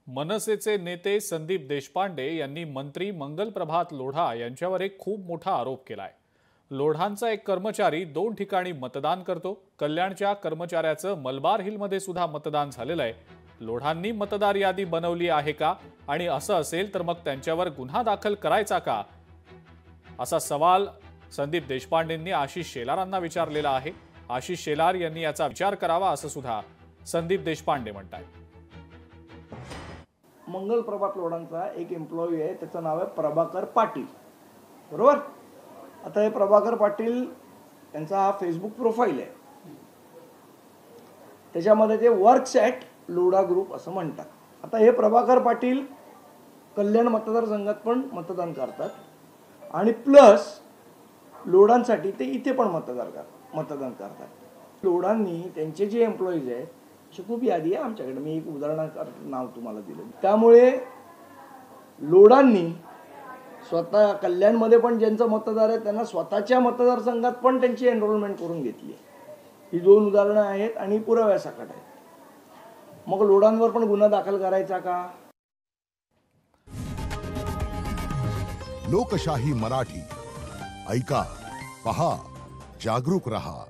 मनसेचे नेते संदीप देशपांडे यांनी मंत्री मंगल प्रभात लोढा यांच्यावर एक खूप मोठा आरोप केलाय। लोढांचा एक कर्मचारी 2 ठिकाणी मतदान करतो। कल्याणच्या कर्मचाऱ्याचं मलबार हिलमध्ये सुद्धा मतदान झालेलं आहे। लोढांनी मतदार यादी बनवली आहे का आणि असं असेल तर मग त्यांच्यावर गुन्हा दाखल करायचा का, असा सवाल संदीप देशपांडेंनी आशिष शेलारांना विचारलेला आहे। आशिष शेलार यांनी याचा विचार करावा असं सुद्धा संदीप देशपांडे म्हणतात। मंगल प्रभात लोढांचा एक एम्प्लॉई आहे, त्याचं नाव आहे प्रभाकर पाटील, बरोबर। आता हे प्रभाकर पाटील यांचा हा फेसबुक प्रोफाईल आहे, त्याच्यामध्ये ते वर्क्स ॲट लोढा ग्रुप असं म्हणतात। आता हे प्रभाकर पाटील कल्याण मतदारसंघात पण मतदान करतात आणि प्लस लोढांसाठी ते इथे पण मतदान करतात। लोढांनी त्यांचे जे एम्प्लॉईज आहेत अशी खूप यादी आहे आमच्याकडे, मी एक उदाहरणार्थ नाव तुम्हाला दिलं। त्यामुळे लोढांनी स्वतः कल्याणमध्ये पण ज्यांचं मतदार आहे त्यांना स्वतःच्या मतदारसंघात पण त्यांची एनरोलमेंट करून घेतली आहे। ही 2 उदाहरणं आहेत आणि पुराव्यासकट आहेत। मग लोढांवर पण गुन्हा दाखल करायचा का? लोकशाही मराठी ऐका, पहा, जागरूक रहा।